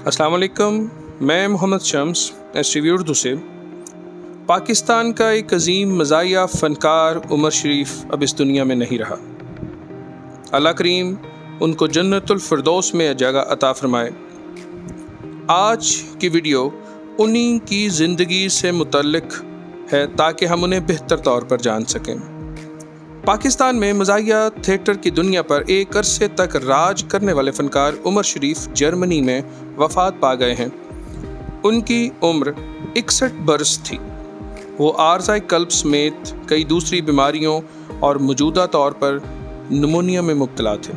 अस्सलाम वालेकुम। मैं मोहम्मद शम्स STV उर्दू से। पाकिस्तान का एक अजीम मज़ाहिया फ़नकार उमर शरीफ अब इस दुनिया में नहीं रहा। अल्लाह करीम उनको जन्नतुल फ़िरदौस में जगह अता फ़रमाए। आज की वीडियो उन्हीं की ज़िंदगी से मुतल्लिक़ है ताकि हम उन्हें बेहतर तौर पर जान सकें। पाकिस्तान में मज़ाहिया थिएटर की दुनिया पर एक अरसे तक राज करने वाले फ़नकार उमर शरीफ जर्मनी में वफ़ात पा गए हैं। उनकी उम्र 61 बरस थी। वो आर्ज़ाए क़ल्ब समेत कई दूसरी बीमारियों और मौजूदा तौर पर निमोनिया में मुब्तला थे।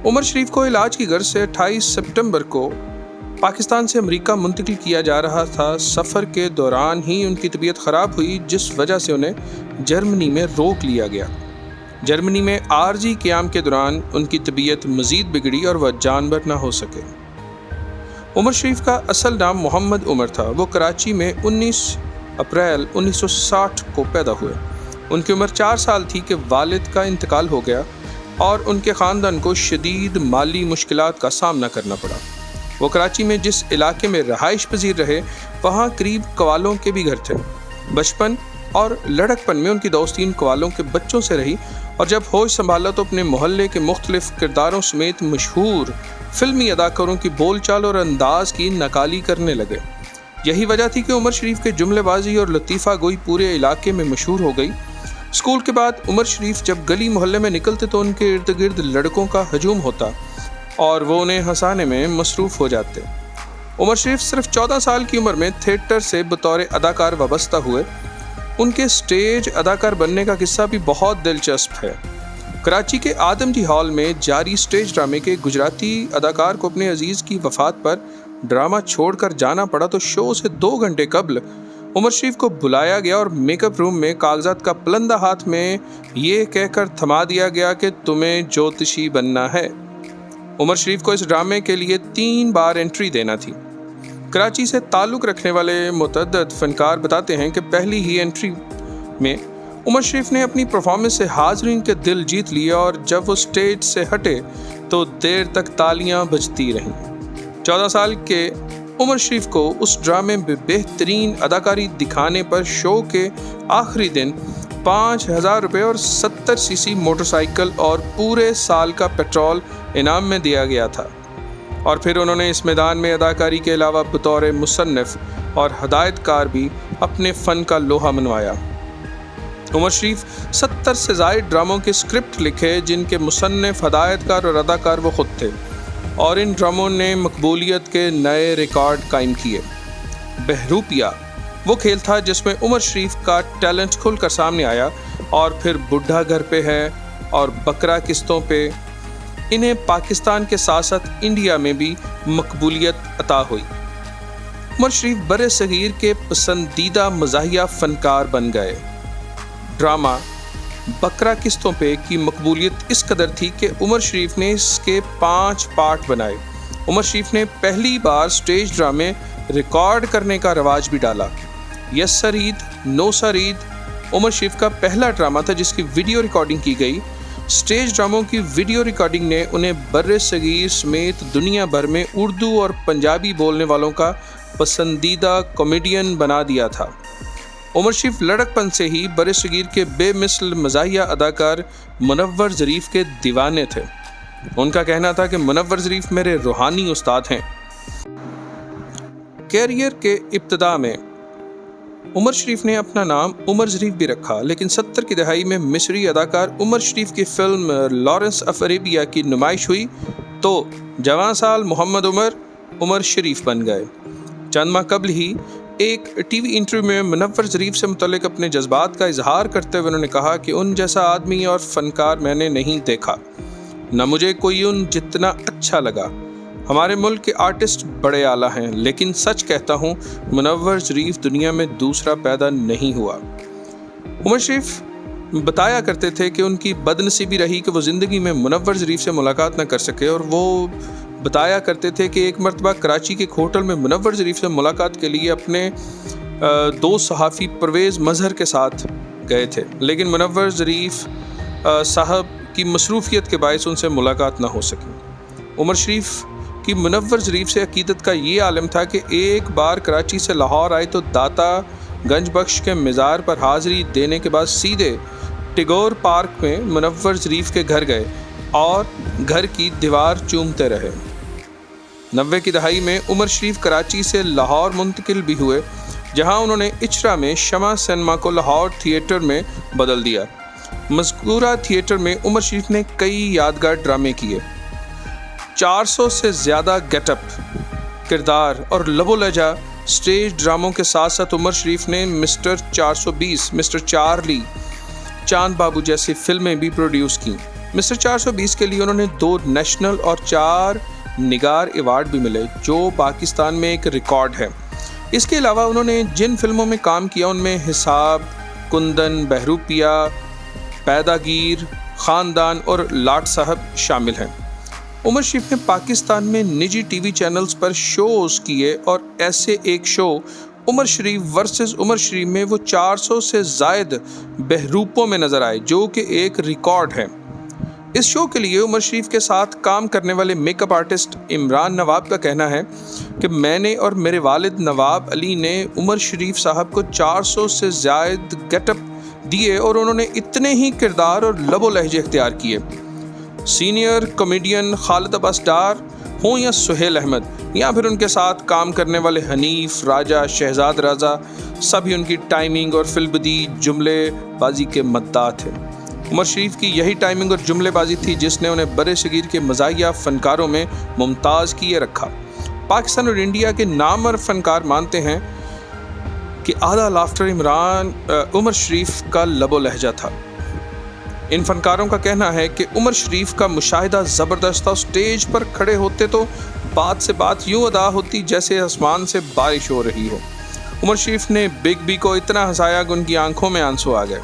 उमर शरीफ को इलाज की गर्ज से 28 सितंबर को पाकिस्तान से अमेरिका मुंतकिल किया जा रहा था। सफ़र के दौरान ही उनकी तबीयत ख़राब हुई, जिस वजह से उन्हें जर्मनी में रोक लिया गया। जर्मनी में आर्जी क़याम के दौरान उनकी तबीयत मज़ीद बिगड़ी और वह जानवर न हो सके। उमर शरीफ का असल नाम मोहम्मद उमर था। वो कराची में 19 अप्रैल 1960 को पैदा हुए। उनकी उम्र 4 साल थी कि वालिद का इंतकाल हो गया और उनके ख़ानदान को शदीद माली मुश्किलात का सामना करना पड़ा। वो कराची में जिस इलाके में रहाइश पजीर रहे, वहाँ करीब कवालों के भी घर थे। बचपन और लड़कपन में उनकी दोस्ती इन कवालों के बच्चों से रही और जब होश संभाला तो अपने मोहल्ले के मुख्तलिफ किरदारों समेत मशहूर फिल्मी अदाकारों की बोलचाल और अंदाज की नकाली करने लगे। यही वजह थी कि उमर शरीफ के जुमलेबाजी और लतीफ़ा गोई पूरे इलाके में मशहूर हो गई। स्कूल के बाद उमर शरीफ जब गली मोहल्ले में निकलते तो उनके इर्द गिर्द लड़कों का हजूम होता और वो उन्हें हंसाने में मसरूफ़ हो जाते। उमर शरीफ सिर्फ 14 साल की उम्र में थिएटर से बतौर अदाकार वाबस्ता हुए। उनके स्टेज अदाकार बनने का किस्सा भी बहुत दिलचस्प है। कराची के आदमजी हॉल में जारी स्टेज ड्रामे के गुजराती अदाकार को अपने अजीज़ की वफ़ात पर ड्रामा छोड़कर जाना पड़ा तो शो से 2 घंटे कबल उमर शरीफ को बुलाया गया और मेकअप रूम में कागजात का पलंदा हाथ में ये कहकर थमा दिया गया कि तुम्हें ज्योतिषी बनना है। उमर शरीफ को इस ड्रामे के लिए 3 बार एंट्री देना थी। कराची से ताल्लुक़ रखने वाले मुतअद्दिद फ़नकार बताते हैं कि पहली ही एंट्री में उमर शरीफ ने अपनी परफॉर्मेंस से हाज़रीन के दिल जीत लिए और जब वो स्टेज से हटे तो देर तक तालियां बजती रहीं। 14 साल के उमर शरीफ को उस ड्रामे में बेहतरीन अदाकारी दिखाने पर शो के आखिरी दिन 5,000 रुपये और 70 सीसी मोटरसाइकिल और पूरे साल का पेट्रोल इनाम में दिया गया था। और फिर उन्होंने इस मैदान में अदाकारी के अलावा बतौर मुसन्निफ़ और हदायतकार भी अपने फ़न का लोहा मनवाया। उमर शरीफ 70 से ज़ायद ड्रामों के स्क्रिप्ट लिखे, जिनके मुसन्निफ़, हदायतकार और अदाकार वो ख़ुद थे, और इन ड्रामों ने मकबूलियत के नए रिकॉर्ड कायम किए। बहरूपिया वो खेल था जिसमें उमर शरीफ का टैलेंट खुलकर सामने आया, और फिर बुढ़ा घर पे है और बकरा किस्तों पे इन्हें पाकिस्तान के साथ साथ इंडिया में भी मकबूलियत अता हुई। उमर शरीफ बड़े सगीर के पसंदीदा मज़ाहिया फ़नकार बन गए। ड्रामा बकरा किस्तों पे की मकबूलियत इस कदर थी कि उमर शरीफ ने इसके 5 पार्ट बनाए। उमर शरीफ ने पहली बार स्टेज ड्रामे रिकॉर्ड करने का रवाज भी डाला। Yes sir Eid, no sir Eid Umer Sharif का पहला ड्रामा था जिसकी वीडियो रिकॉर्डिंग की गई। स्टेज ड्रामों की वीडियो रिकॉर्डिंग ने उन्हें बर्रे सगीर समेत दुनिया भर में उर्दू और पंजाबी बोलने वालों का पसंदीदा कॉमेडियन बना दिया था। उमर शरीफ लड़कपन से ही बर्रे सगीर के बेमिसल मज़ाहिया अदाकार मुनव्वर ज़रीफ़ के दीवाने थे। उनका कहना था कि मुनव्वर ज़रीफ़ मेरे रूहानी उस्ताद हैं। कैरियर के इब्तिदा में उमर शरीफ ने अपना नाम उमर ज़रीफ़ भी रखा, लेकिन 70 की दहाई में मिस्री अदाकार उमर शरीफ की फ़िल्म लॉरेंस ऑफ अरेबिया की नुमाइश हुई तो जवान साल मोहम्मद उमर शरीफ बन गए। चंद माह कबल ही एक टीवी इंटरव्यू में मुनव्वर ज़रीफ़ से मुतल्लिक़ अपने जज्बात का इजहार करते हुए उन्होंने कहा कि उन जैसा आदमी और फ़नकार मैंने नहीं देखा, न मुझे कोई उन जितना अच्छा लगा। हमारे मुल्क के आर्टिस्ट बड़े आला हैं, लेकिन सच कहता हूँ मुनव्वर ज़रीफ़ दुनिया में दूसरा पैदा नहीं हुआ। उमर शरीफ बताया करते थे कि उनकी बदनसीबी रही कि वो ज़िंदगी में मुनव्वर ज़रीफ़ से मुलाकात न कर सके, और वो बताया करते थे कि एक मरतबा कराची के एक होटल में मुनव्वर ज़रीफ़ से मुलाकात के लिए अपने 2 सहाफ़ी परवेज़ मज़हर के साथ गए थे, लेकिन मुनव्वर ज़रीफ़ साहब की मसरूफ़ियत के बायस उनसे मुलाकात न हो सकी। उमर शरीफ कि मुनव्वर ज़रीफ से अकीदत का ये आलम था कि एक बार कराची से लाहौर आए तो दाता गंज बख्श के मज़ार पर हाज़री देने के बाद सीधे टिगोर पार्क में मुनव्वर ज़रीफ के घर गए और घर की दीवार चूमते रहे। 90 की दहाई में उमर शरीफ कराची से लाहौर मुंतकिल भी हुए, जहां उन्होंने इचरा में शमा सिनेमा को लाहौर थिएटर में बदल दिया। मज़कूरा थिएटर में उमर शरीफ ने कई यादगार ड्रामे किए। 400 से ज़्यादा गेटअप, किरदार और लबो लहजा स्टेज ड्रामों के साथ साथ उमर शरीफ ने मिस्टर 420, मिस्टर चार्ली, चांद बाबू जैसी फिल्में भी प्रोड्यूस की। मिस्टर 420 के लिए उन्होंने 2 नेशनल और 4 निगार अवार्ड भी मिले, जो पाकिस्तान में एक रिकॉर्ड है। इसके अलावा उन्होंने जिन फिल्मों में काम किया उनमें हिसाब, कुंदन, बहरूपिया, पैदागीर, ख़ानदान और लाट साहब शामिल हैं। उमर शरीफ ने पाकिस्तान में निजी टीवी चैनल्स पर शोज़ किए और ऐसे एक शो उमर शरीफ वर्सेस उमर शरीफ में वो 400 से ज़ायद बहरूपों में नज़र आए, जो कि एक रिकॉर्ड है। इस शो के लिए उमर शरीफ के साथ काम करने वाले मेकअप आर्टिस्ट इमरान नवाब का कहना है कि मैंने और मेरे वालिद नवाब अली ने उमर शरीफ साहब को 400 से ज़ायद गेटअप दिए और उन्होंने इतने ही किरदार और लबो लहजे इख्तियार किए। सीनियर कॉमेडियन खालिद अब्बास डार हों या सुहेल अहमद या फिर उनके साथ काम करने वाले हनीफ, राजा, शहजाद राजा, सभी उनकी टाइमिंग और फिल्मबदी जुमलेबाजी के मद्दाह थे। उमर शरीफ की यही टाइमिंग और जुमलेबाजी थी जिसने उन्हें बड़े सगीर के मज़ाहिया फ़नकारों में मुमताज़ किए रखा। पाकिस्तान और इंडिया के नामवर फ़नकार मानते हैं कि आधा लाफ्टर उमर शरीफ का लबो लहजा था। इन फनकारों का कहना है कि उमर शरीफ का मुशाहिदा ज़बरदस्त था। स्टेज पर खड़े होते तो बात से बात यूँ अदा होती जैसे आसमान से बारिश हो रही हो। उमर शरीफ ने बिग बी को इतना हंसाया कि उनकी आंखों में आंसू आ गए।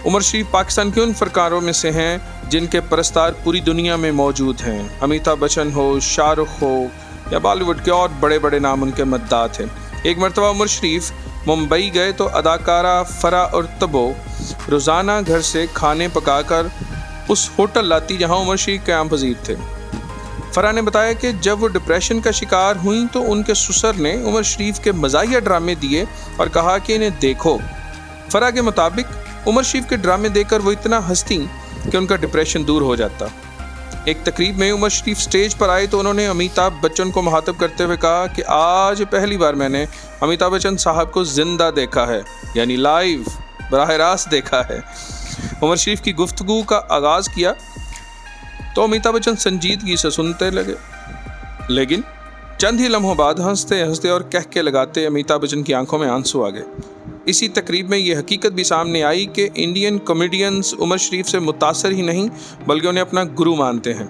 उमर शरीफ पाकिस्तान के उन फनकारों में से हैं जिनके परस्तार पूरी दुनिया में मौजूद हैं। अमिताभ बच्चन हो, शाहरुख हो या बॉलीवुड के और बड़े बड़े नाम उनके मद्दाह थे। एक मरतबा उमर शरीफ मुंबई गए तो अदाकारा फ़रा और तबो रोज़ाना घर से खाने पकाकर उस होटल लाती जहां उमर शरीफ क़याम पज़ीर थे। फ़रा ने बताया कि जब वो डिप्रेशन का शिकार हुई तो उनके ससुर ने उमर शरीफ के मज़ाहिया ड्रामे दिए और कहा कि इन्हें देखो। फ़रा के मुताबिक उमर शरीफ के ड्रामे देखकर वो इतना हंसती कि उनका डिप्रेशन दूर हो जाता। एक तकरीब में उमर शरीफ स्टेज पर आए तो उन्होंने अमिताभ बच्चन को मुखातब करते हुए कहा कि आज पहली बार मैंने अमिताभ बच्चन साहब को ज़िंदा देखा है, यानी लाइव, बराह रास्त देखा है। उमर शरीफ की गुफ्तगू का आगाज़ किया तो अमिताभ बच्चन संजीदगी से सुनते लगे, लेकिन चंद ही लम्हों बाद हंसते हंसते और कह के लगाते अमिताभ बच्चन की आंखों में आंसू आ गए। इसी तकरीब में ये हकीकत भी सामने आई कि इंडियन कॉमेडियंस उमर शरीफ से मुतासर ही नहीं बल्कि उन्हें अपना गुरु मानते हैं।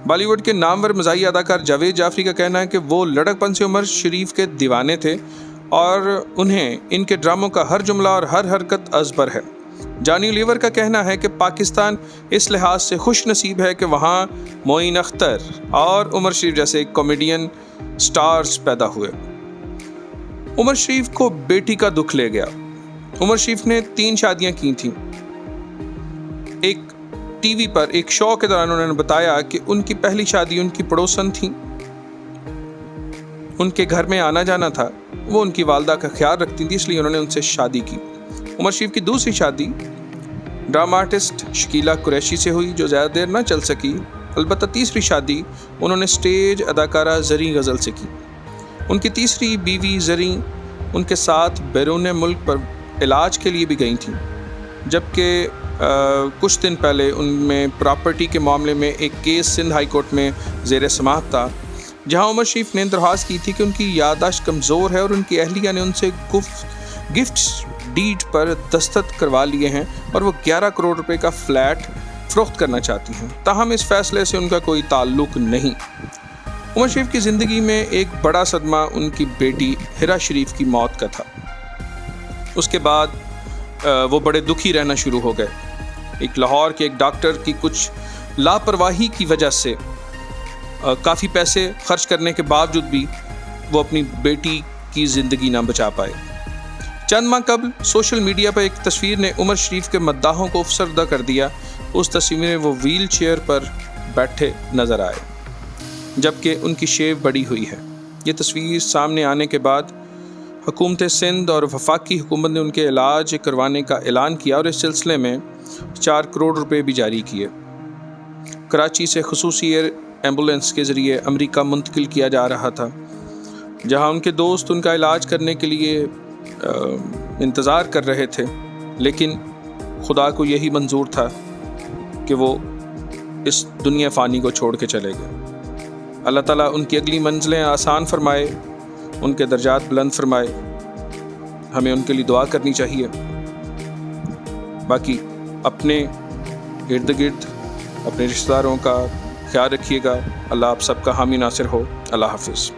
बॉलीवुड के नामवर मज़ाहिया अदाकार जावेद जाफरी का कहना है कि वो लड़कपन से उमर शरीफ के दीवाने थे और उन्हें इनके ड्रामों का हर जुमला और हर हरकत अज़बर है। जॉनी लीवर का कहना है कि पाकिस्तान इस लिहाज से खुश नसीब है कि वहाँ मोइन अख्तर और उमर शरीफ जैसे कॉमेडियन स्टार्स पैदा हुए। उमर शरीफ को बेटी का दुख ले गया। उमर शरीफ ने 3 शादियां की थीं। एक टीवी पर एक शो के दौरान उन्होंने बताया कि उनकी पहली शादी उनकी पड़ोसन थी, उनके घर में आना जाना था, वो उनकी वालदा का ख्याल रखती थी, इसलिए उन्होंने उनसे शादी की। उमर शरीफ की दूसरी शादी ड्रामा आर्टिस्ट शकीला कुरैशी से हुई जो ज़्यादा देर ना चल सकी। अलबत्ता तीसरी शादी उन्होंने स्टेज अदाकारा ज़री गज़ल से की। उनकी तीसरी बीवी ज़री उनके साथ बैरून मुल्क पर इलाज के लिए भी गई थी, जबकि कुछ दिन पहले उनमें प्रॉपर्टी के मामले में एक केस सिंध हाई कोर्ट में ज़ेर समाअत था, जहां उमर शरीफ ने दरख्वास्त की थी कि उनकी याददाश्त कमज़ोर है और उनकी अहलिया ने उनसे गिफ्ट डीड पर दस्तखत करवा लिए हैं और वो 11 करोड़ रुपए का फ्लैट फ़रोख्त करना चाहती हैं। ताहम इस फैसले से उनका कोई ताल्लुक़ नहीं। उमर शरीफ की ज़िंदगी में एक बड़ा सदमा उनकी बेटी हिरा शरीफ की मौत का था। उसके बाद वो बड़े दुखी रहना शुरू हो गए। एक लाहौर के एक डॉक्टर की कुछ लापरवाही की वजह से काफ़ी पैसे खर्च करने के बावजूद भी वो अपनी बेटी की ज़िंदगी ना बचा पाए। चंद माह कबल सोशल मीडिया पर एक तस्वीर ने उमर शरीफ के मद्दाहों को अफसरदा कर दिया। उस तस्वीर में वो व्हील चेयर पर बैठे नज़र आए। جبکہ ان کی شیو بڑی ہوئی ہے۔ یہ تصویر سامنے آنے کے بعد حکومت سندھ اور وفاقی حکومت نے ان کے علاج کروانے کا اعلان کیا اور اس سلسلے میں 4 کروڑ روپے بھی جاری کیے۔ کراچی سے خصوصی ایئر ایمبولینس کے ذریعے امریکہ منتقل کیا جا رہا تھا، جہاں ان کے دوست ان کا علاج کرنے کے لیے انتظار کر رہے تھے، لیکن خدا کو یہی منظور تھا کہ وہ اس دنیا فانی کو چھوڑ کے چلے گئے۔ اللہ تعالیٰ ان کی اگلی منزلیں آسان فرمائے، ان کے درجات بلند فرمائے۔ ہمیں ان کے لیے دعا کرنی چاہیے۔ باقی اپنے ارد گرد اپنے رشتہ داروں کا خیال رکھیے گا۔ اللہ آپ سب کا حامی ناصر ہو۔ اللہ حافظ۔